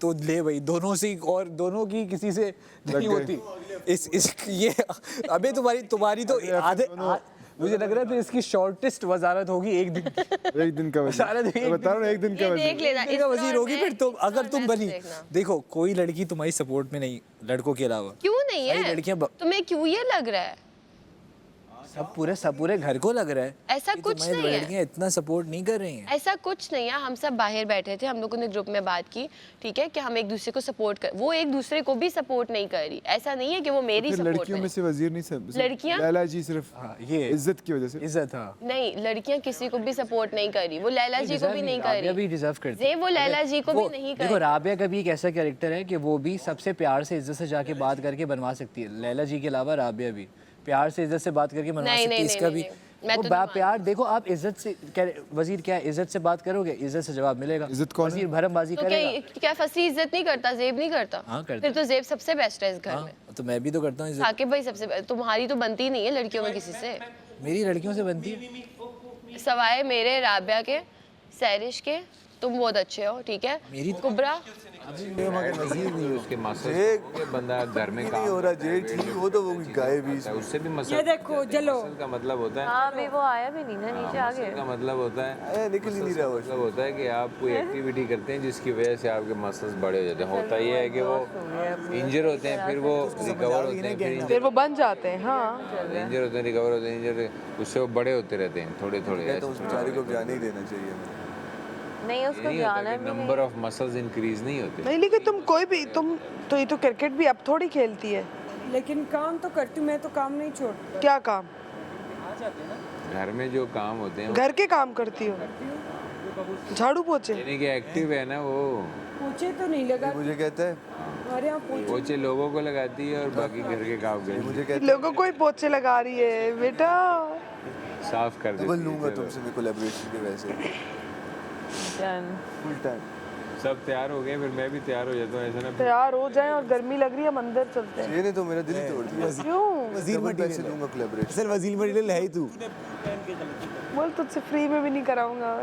तो ले भाई दोनों से, और दोनों की किसी से नहीं होती। इस ये अबे तुम्हारी तो आधे मुझे लग रहा है फिर इसकी शॉर्टेस्ट वजारत होगी एक दिन की। एक दिन का वजीर बता रहा हूँ, एक दिन का वजीर वजीर होगी फिर तुम, अगर तुम बनी। देखो कोई लड़की तुम्हारी सपोर्ट में नहीं, लड़कों के अलावा। क्यों नहीं है? लड़कियां तुम्हें क्यों ये लग रहा है? सब पूरे घर को लग रहा है ऐसा कुछ नहीं है। लड़कियां इतना सपोर्ट नहीं कर रही हैं। ऐसा कुछ नहीं है। हम सब बाहर बैठे थे, हम लोगों ने ग्रुप में बात की, ठीक है, कि हम एक दूसरे को सपोर्ट कर, वो एक दूसरे को भी सपोर्ट नहीं कर रही। ऐसा नहीं है कि वो मेरी सपोर्ट लड़कियों में से वजीर नहीं सब लड़कियां लैला जी सिर्फ ये इज्जत की वजह से। इज्जत, हाँ नहीं, लड़कियां किसी को भी सपोर्ट नहीं कर रही। वो लैला जी को भी नहीं कर रही, भी डिजर्व करती है। वो लैला जी को भी नहीं कर देखो रही। राबिया का भी एक ऐसा कैरेक्टर है कि वो भी सबसे प्यार से इज्जत से जाके बात करके बनवा सकती है। लैला जी के अलावा राबिया भी प्यार से इज्जत से बात करके बनवा सकती है। इसका भी वो प्यार देखो, आप इज्जत से वजीर क्या है, इज्जत से बात करोगे इज्जत से जवाब मिलेगा। इज्जत कौन वजीर भरमबाजी करेगा। क्या फसी इज्जत नहीं करता? जेब नहीं करता? हाँ करता। फिर तो जेब सबसे बेस्ट है इस घर में। तो मैं भी तो करता हूँ इज्जत। साकिब भाई सबसे, तुम्हारी तो बनती नहीं है लड़कियों में किसी से। मेरी लड़कियों से बनती है सवाए मेरे, राबिया के, सैरिश के, तुम बहुत अच्छे हो, ठीक है। मेरी कुबरा उसके मसल बंदा घर में काम हो रहा जेल ठीक हो तो वो गायब ही उससे भी मसल। ये देखो चलो का मतलब होता है, हाँ भी वो आया भी नहीं ना, नीचे आ गए। का मतलब होता है निकल ही नहीं रहा वो। मतलब होता है कि आप कोई एक्टिविटी करते हैं जिसकी वजह से आपके मसल्स बड़े हो जाते हैं। होता ये है कि वो इंजर होते हैं, फिर वो रिकवर होते हैं, फिर वो बन जाते हैं। हाँ इंजर होते हैं, रिकवर होते हैं, इंजर उससे वो बड़े होते रहते हैं थोड़े थोड़े। तो उस बेचारे को जाने ही देना चाहिए। नहीं उसको जाना है भी नहीं। नंबर ऑफ मसल्स इंक्रीज नहीं होते। नहीं, लेकिन तुम कोई भी तो ये तो क्रिकेट भी अब थोड़ी खेलती है। लेकिन काम तो करती हूँ मैं, तो काम नहीं छोड़ती। क्या काम? घर में जो काम होते हैं घर के काम करती हो? झाड़ू पोछे? यानी कि एक्टिव है ना वो। पूछे तो नहीं लगा मुझे कहता है हमारे यहाँ पूछे। पोछे लोगों को लगाती है और बाकी घर के काम करती है। मुझे कहता लोगों को ही पोछे लगा रही है बेटा। साफ कर देती है है। लूंगा तुमसे मैं कोलैबोरेशन के वैसे फुल टाइम। सब तैयार हो गए, फिर मैं भी तैयार हो जाता हूँ। ऐसा ना तैयार हो जाएं और गर्मी लग रही है, हम अंदर चलते हैं। ये ने तो मेरा दिल ही तोड़ दिया। क्यों? वजीर पैसे लूंगा कोलैबोरेशन। सर वजीर मटेरियल है ही तू। बोल तुझसे फ्री में भी नहीं कराऊंगा।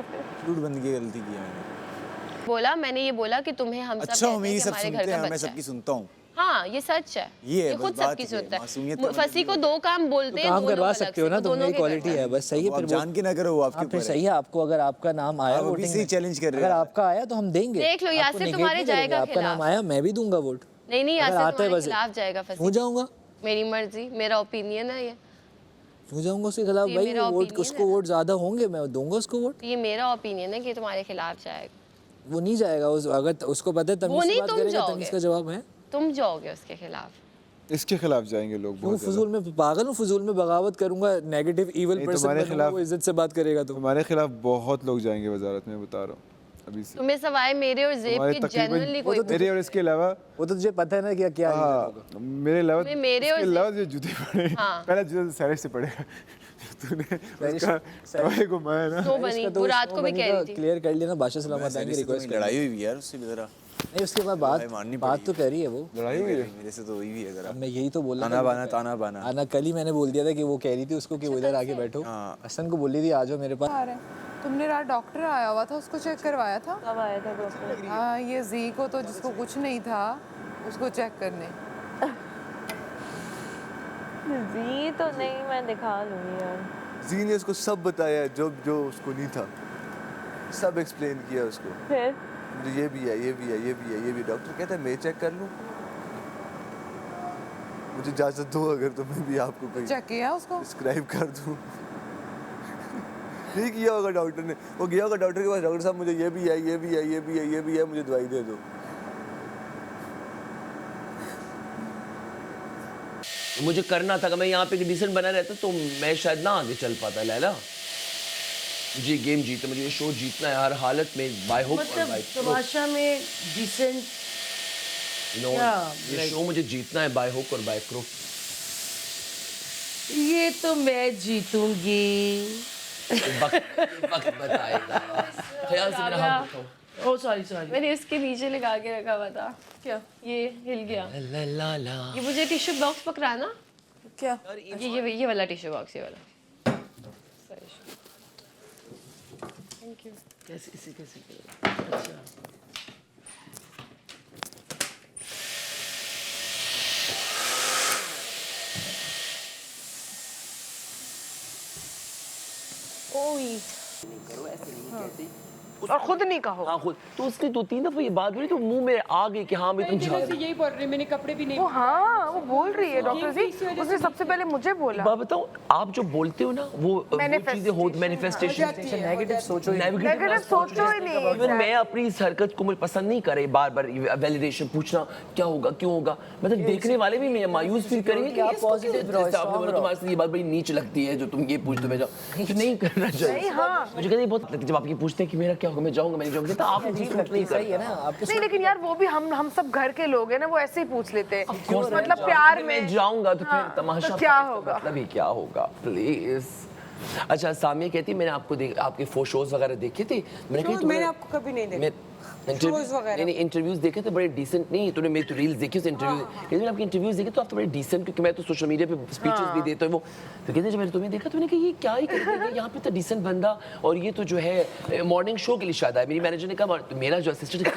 फ्रूट बंद की गलती की मैंने। बोला, मैंने ये बोला कि तुम्हें हम सब अच्छा कहते मेरी हैं कि सब हमारे सुनते घर हैं, का मैं बच्चा सबकी है। सुनता हूँ। हाँ ये सच है, ये खुद बात सबकी है, सुनता मासूमियत है। का फसी को दो काम बोलते हैं, काम दोनों करवा अलग सकते हो से, ना वो तुम, दोनों मेरी के क्वालिटी करते है, बस सही है। आप फिर जान के ना करो वो आपके फिर ऊपर सही है। आपको अगर आपका नाम आया आप अभी वोटिंग से में, चैलेंज कर रहे अगर हैं। आपका आया तो हम देंगे। देख लो, आपको यासिर नेगेट तुम्हारे नहीं करेंगे। जाएगा आपका नाम खिलाफ। आया मैं भी दूंगा वोट। नहीं अगर यासिर आता है तुम्हारे बस खिलाफ जाएगा हो फसी। जाऊंगा, मेरी मर्जी, मेरा ओपिनियन है ये। हो जाऊंगा उसके खिलाफ। ये भाई मेरा वो वोट, opinion उसको है। वोट ज्यादा होंगे मैं दूंगा उसको वोट। ये मेरा ओपिनियन है कि तुम्हारे खिलाफ जाएगा। वो नहीं जाएगा, अगर उसको पता है तमीज से नहीं, बात तुम करेगा, जाओगे। तमीज का जवाब है। तुम जाओगे उसके खिलाफ। इसके खिलाफ जाएंगे लोग वो बहुत फजूल में पागल हूँ, फजूल में बगावत करूंगा, नेगेटिव इविल नहीं, पर्सन तुम्हारे बनूंगा, खिलाफ- वो इज्जत से बात करेगा तो। हमारे खिलाफ बहुत लोग जाएंगे वजारत में, बता रहा हूँ अभी से। तुम्हें सवाए मेरे और जेब हमारे के तकरीबन जनरली कोई मेरे और इसके अलावा वो तो तुझे पता है ना क्या क्या reason होगा। हाँ मेरे अलावा तुम्हें मेरे और इसके अलावा जो जूते पड़े हाँ। पहला जूता सैरिश से पड़ेगा। तूने उसका टॉय घुमाया ना। स्नो बनी, वो रात को भी कह रही थी। क्लियर कर लेना, बादशाह सलामत आएंगे रिक्वेस्ट कर। लड़ाई हुई भी यार उससे भी जरा। नहीं उसके बाद बात तो कर रही है वो। लड़ाई हुई है मेरे से तो हुई भी है जरा। अब मैं यही तो बोल रहा ताना बाना ताना बाना। आना कल ही मैंने बोल दिया था कि वो कह रही थी उसको कि वो इधर आके बैठो। हसन को बोल रही थी आ जाओ मेरे पास। आ रहा है। तुमने रात डॉक्टर आया हुआ था, उसको चेक करवाया था? कब आया था डॉक्टर? हाँ ये जी को, तो जिसको कुछ नहीं था उसको चेक करने। जी तो नहीं, मैं दिखा लूंगी यार। जी ने उसको सब बताया जो जो उसको नहीं था, सब एक्सप्लेन किया उसको। फिर मुझे ये भी है, ये भी है, ये भी है, ये भी। डॉक्टर कहता है मैं चेक कर लूँ, मुझे इजाजत दो अगर तो मैं भी आपको कहीं चेक किया उसको? डिस्क्राइब कर दूँ। नहीं किया होगा डॉक्टर ने, वो गया होगा डॉक्टर के पास, डॉक्टर साहब मुझे ये भी है, ये भी है, ये भी है, ये भी है, मुझे दवाई दे दो। मुझे करना था कि मैं यहाँ पे डिसेंट बना रहता तो मैं शायद ना आगे चल पाता लैला। मुझे ये गेम जीतना, मुझे ये शो जीतना है हर हालत में, बाय हुक और बाय क्रुक। तमाशा में डिसेंट ये शो मुझे जीतना है बाय हुक और बाय क्रुक। ये तो मैं जीतूंगी। वक्त बताएगा। ख्याल से मेरा हाथ उठाओ। ओह सॉरी मैंने इसके नीचे लगा के रखा हुआ था। क्या ये हिल गया? ला ला ला। ये मुझे टिश्यू बॉक्स पकड़ाना। क्या? ये वाला टिश्यू बॉक्स, ये वाला। Thank you. कैसे अच्छा और खुद नहीं कहो। हाँ खुद तो उसने 2-3 दफा ये बात बोली तो मुंह में आ गई कि हाँ मैं तुम जा रही। यही बोल रही मैंने कपड़े भी नहीं वो हाँ वो बोल रही है डॉक्टर जी, उसने सबसे पहले मुझे बोला। बात बताऊं, आप जो बोलते हो ना वो चीजें हो मैनिफेस्टेशन, नेगेटिव सोचो ही नेगेटिव सोचो ही नहीं। इवन मैं अपनी इस हरकत को मुझे पसंद नहीं करे, बार बार वैलिडेशन पूछना क्या होगा क्यों होगा, मतलब देखने वाले भी मैं मायूस फील करेंगे कि आप पॉजिटिव रहो, आपने बोला तुम्हारे से ये बात बड़ी नीच लगती है जो तुम ये पूछते मैं जाओ, तो नहीं करना चाहिए। मुझे कहते बहुत लगता है जब आप ये पूछते हैं कि मेरा क्या होगा, मैं जाऊंगा मैं नहीं जाऊंगा, तो आप नहीं सही है ना आपके नहीं, लेकिन यार वो भी हम सब घर के लोग हैं ना, वो ऐसे ही पूछ लेते हैं मतलब प्यार में। मैं जाऊंगा तो फिर तमाशा तो क्या होगा, मतलब ही क्या होगा प्लीज। अच्छा सामिया कहती मैंने आपको आपके शोज वगैरह देखे थे, मैंने आपको कभी नहीं देखा। नहीं इंटरव्यूज देखे थे बड़े डिसेंट, नहीं तूने मेरी तो रील्स देखी उस इंटरव्यू, कहते मैंने आपके इंटरव्यूज देखे तो आप तो बड़े डिसेंट, क्योंकि मैं तो सोशल मीडिया पे स्पीचेस भी देता हूँ वो, तो कहते जब मैंने तुम्हें देखा तो मैंने कहा ये क्या ही करते हैं यहाँ पे तो डिसेंट बंदा, और ये तो जो है मॉर्निंग शो के लिए शायद आया। मेरी मैनेजर ने कहा, मेरा जो असिस्टेंट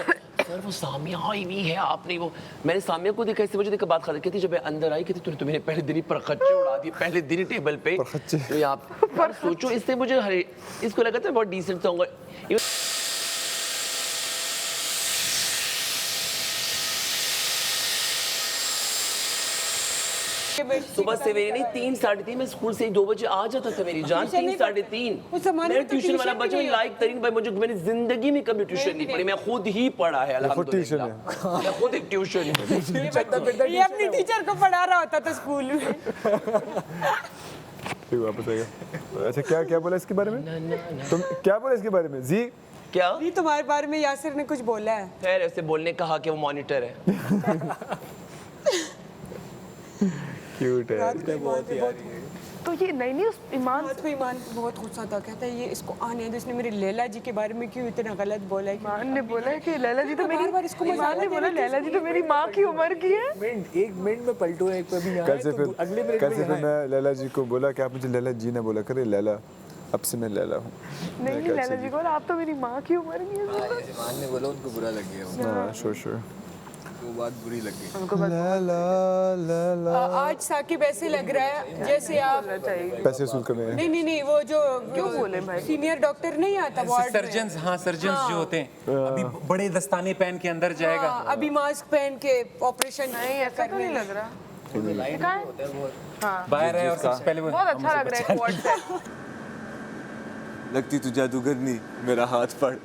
सर वो सामिया आई हुई है आपने वो, मैंने सामिया को देखा, इससे मुझे देखा बात खत्म, कहती जब मैं अंदर आई कहती तूने तो मेरे पहले दिन ही परखच्चे उड़ा दिए, पहले दिन ही टेबल पे, तो यहाँ पर सोचो इससे मुझे इसको लगा था बहुत डिसेंट सा होगा। सुबह सवेरे नहीं 3-3:30 मैं स्कूल से 2 बजे आ जाता था मेरी जान, 3-3:30 मेरा ट्यूशन वाला बच्चा लाइक तरीन भाई, मुझे मैंने जिंदगी में कभी ट्यूशन नहीं पढ़ी, मैं खुद ही पढ़ा है अल्हम्दुलिल्लाह, मैं खुद एक ट्यूशन ये अपनी टीचर को पढ़ा रहा होता था स्कूल में। फिर वापस आ गया। अच्छा क्या बोला इसके बारे में, तुम क्या बोला इसके बारे में जी? क्या नहीं तुम्हारे बारे में यासिर ने कुछ बोला है? खैर ऐसे बोलने कहा कि वो मॉनिटर है। क्यूट है बहुत यार। तो ये नहीं उस ईमान बात पे ईमान को बहुत गुस्सा था, कहता है ये इसको आने दो, इसने मेरी लैला जी के बारे में क्यों इतना गलत बोला है। ईमान ने बोला है कि लैला जी तो मेरी, बार इसको ईमान ने बोला लैला जी तो मेरी माँ की उम्र की है। एक मिनट में पलटू है एक पे भी यहाँ कल से है, तो अगले मिनट फिर में यहाँ है। मैं लैला जी को बोला कि आप मुझे लैला जी ना बोला करे, लैला अब से मैं लैला हूँ। नहीं लैला जी को आप तो मेरी माँ की उम्र की है। ईमान ने बोला उनको बुरा लग गया, हाँ श्योर वो बात बुरी लग गई। आज साकिब ऐसे लग रहा है जैसे आप पैसे वसूल करने हैं। नहीं वो जो क्यों बोले भाई? सीनियर डॉक्टर नहीं आता वार्ड में, सर्जन्स, हाँ सर्जन्स जो होते हैं अभी बड़े दस्ताने पहन के अंदर जाएगा। हाँ, अभी मास्क पहन के ऑपरेशन नहीं ऐसा तो नहीं लग रहा। बाहर है और सबसे पहले वो बहुत अच्छा लग रहा है क्वाड से। लगती तू जादूगरनी, मेरा हाथ पड़।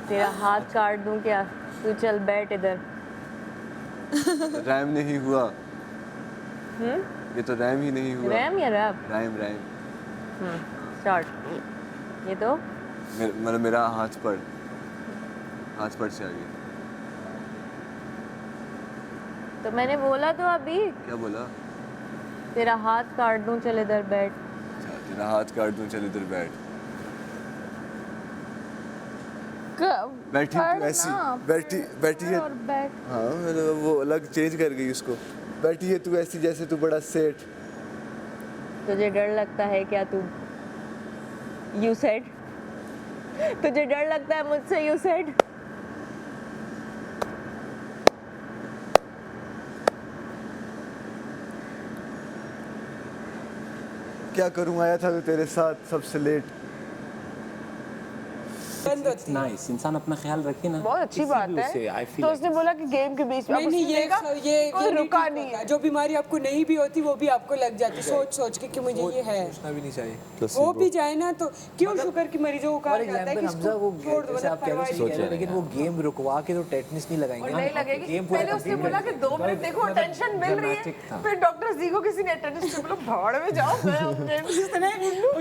तेरा हाथ काट दूं क्या? तू चल बैठ इधर। रैम नहीं हुआ, ये तो रैम ही नहीं हुआ। रैम या रैप? RAM start. ये तो मतलब मेरा हाथ पड़ से आ गया। तो मैंने बोला तो अभी, क्या बोला? तेरा हाथ काट दूं चल इधर बैठ। अच्छा, तेरा हाथ काट दूं चल इधर बैठ। बैठी तू ऐसी, बैठी है। हाँ मतलब वो अलग चेंज कर गई उसको। बैठी है तू ऐसी जैसे तू बड़ा सेठ। तुझे डर लगता है क्या? तू यू सेड, तुझे डर लगता है मुझसे? You said. क्या करूँ, आया था तो तेरे साथ सबसे लेट। नाइस, इंसान अपना ख्याल रखे ना। बहुत अच्छी बात है। तो उसने बोला कि गेम के बीच में नहीं ये रुका नहीं है। जो बीमारी आपको नहीं भी होती वो भी आपको लग जाती, सोच के कि मुझे ये है। सोचना भी नहीं चाहिए। वो भी जाए ना तो क्यों शुगर की मरीजों को कहा जाता है कि हमजा वो छोड़ दो, जैसे आप कह रहे हैं, लेकिन वो गेम रुकवा के तो टेटनिस नहीं लगाएंगे। नहीं लगेगी। पहले उसने बोला कि 2 मिनट देखो टेंशन मिल रही है, फिर डॉक्टर जी को किसी ने टेंशन बोला भाड़ में जाओ।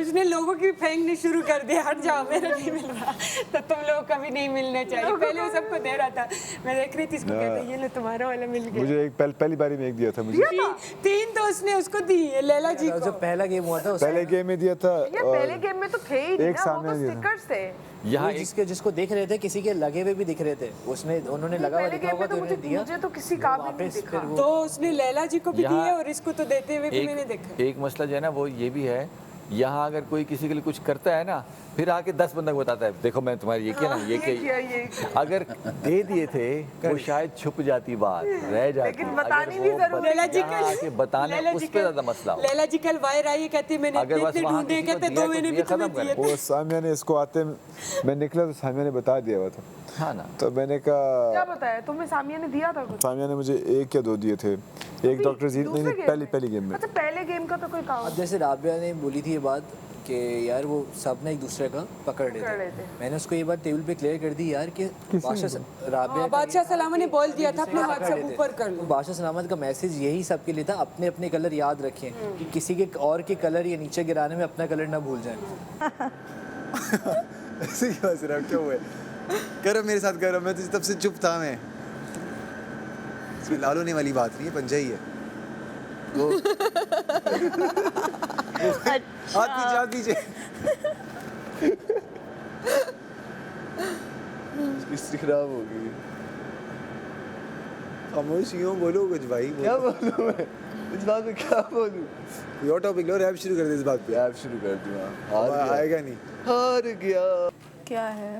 उसने लोगों की फेंकनी शुरू कर दिया, हट जाओ मेरा नहीं मिल रहा तो तुम लोग कभी नहीं मिलना चाहिए। पहले वो सबको दे रहा था, मैं देख रही थी इसको, कहता ये लो तुम्हारा वाला मिल गया। मुझे एक पहली बारी में एक दिया था मुझे। 3 तो उसने उसको दी लैला जी को। जब पहला गेम हुआ था पहले गेम में दिया था। ये पहले गेम में तो थे ही नहीं एक ना, वो सामने तो दिया था। स्टिकर्स थे। यहाँ जिसको देख रहे थे, किसी के लगे हुए भी दिख रहे थे, उन्होंने लगा हुआ पहले दिखा गेम होगा में तो तो उन्होंने दिया। मुझे तो किसी का भी नहीं दिखा। तो उसने लैला जी को भी दिए और इसको तो देते हुए भी मैंने देखा। एक मसला जो है ना वो ये भी है, यहाँ अगर कोई किसी के लिए कुछ करता है ना फिर आके 10 बंदों को बताता है देखो मैं तुम्हारी ये किया ना ये किया। अगर दे दिए थे वो शायद छुप जाती बात रह जाती, लेकिन बतानी भी जरूरी लैला जी कल आके बताने उस पे ज्यादा मसला हो। लैला जी कल बाहर आई कहती मैंने अगर बस इतने वहाँ ढूंढे किसी को कहते दिया 2 महीने तो भी दिया तुम्हें खत्म दिए करो। वो सामिया ने इसको आते मैं निकला तो सामिया ने बता दिया हुआ था। हाँ ना, तो मैंने कहा क्या बताया तुम्हें? सामिया ने दिया था कुछ? सामिया ने मुझे 1 या 2 दिए थे। एक डॉक्टर जी दूसरे नहीं गेम में? पहली गेम में। अच्छा पहले गेम का तो कोई काम अब जैसे राबिया ने बोली थी ये बात कि यार वो सब ना एक दूसरे का पकड़ कर लेते लेते। मैंने उसको ये बात टेबल पे क्लियर कर दी यार कि राबिया बादशाह सलामा ने बोल दिया था अपना व्हाट्सएप ऊपर कर लो। बादशाह सलामत का मैसेज यही सबके लिए था, अपने अपने कलर याद रखें कि किसी के और के कलर या नीचे गिराने में अपना कलर ना भूल जाएं। ऐसे क्यों हंस रहा है? क्या हुआ है? करो मेरे साथ करो, मैं तो तब से चुप था मैं। इसमें लाल होने वाली बात नहीं है, पंजा ही है। हाथ पीछे इसकी खराब हो गई। खामोश क्यों? बोलो कुछ भाई। क्या बोलूं मैं इस बात में? क्या बोलूं? कोई और टॉपिक लो, रैप शुरू कर दे इस बात पे। रैप शुरू कर दूं। हार आएगा नहीं, हार गया। क्या है?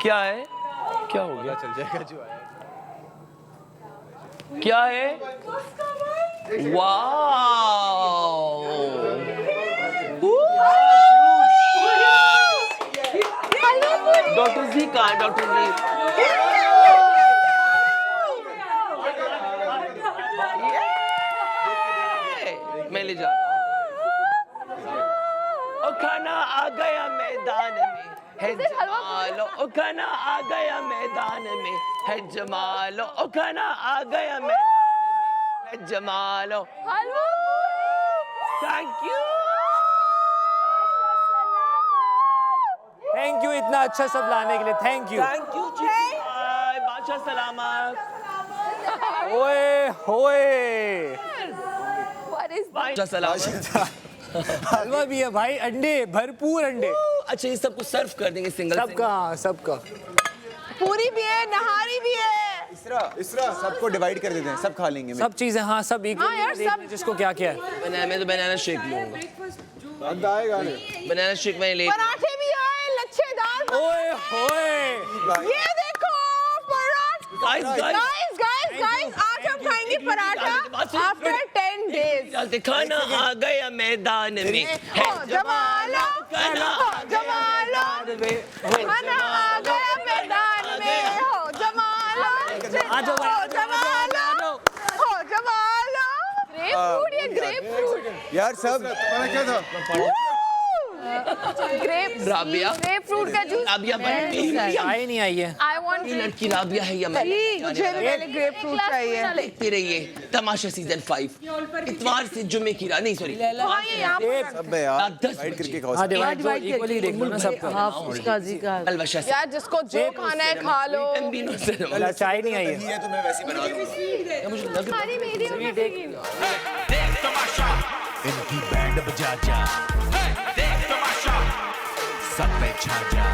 क्या है? क्या हो गया? चल जाएगा जो आया। क्या है? वाओ! डॉक्टर जी कहाँ है? डॉक्टर जी मैं ले जा। ओ खाना आ गया मैदान में है जमालो, ओ खाना आ गया मैदान में है जमालो, ओ खाना आ गया मैदान में है Jamalo. Thank you. Thank you इतना अच्छा सब लाने के लिए, thank you. Thank you ji. बादशाह सलामत। ओए होए बादशाह सलामत। हलवा भी है भाई, अंडे भरपूर अंडे। अच्छा ये सब कुछ सर्व कर देंगे सिंगल सबका पूरी भी है, नहारी भी है। इसरा सबको डिवाइड कर देते हैं, सब खा लेंगे। सब चीजें हाँ सब हाँ यार, सब जिसको क्या क्या है। मैं तो बनाना शेक लूंगा। आएगा बनाना शेक मैंने ले। पराठे भी आए लच्छेदार। ओए होए ये देखो पराठा। गाइस आज हम खाएंगे पराठा आफ्टर 10 days। चलते खाना आ गया मैदान में है जमालो, खाना जमालो, खाना आ गया मैदान में हो जमालो, हो जमालो, हो जमालो। ग्रेप फ्रूट, ये ग्रेप फ्रूट। यार सब तुम्हारा क्या था? राबिया ग्रेप फ्रूट का जूस। राबिया चाय नहीं आई है। आई वांट ये लड़की राबिया है या मैं? मुझे भी पहले ग्रेप फ्रूट चाहिए। देखते रहिए तमाशा सीजन 5 इतवार से जुम्मे की रात नहीं सॉरी हाँ ये यहाँ पर सब है यार, 10 डिवाइड करके खाओ। हाँ डिवाइड इक्वली देख लो ना सबका। अलवशा से यार जिसको जो खाना है खा लो। चाय नहीं आई है। है तो मैं वैसे ही बना दूंगा। मुझे लग रहा खाली मेरी इनकी बैंड बजा जा, देख तमाशा, सब पे छा जा।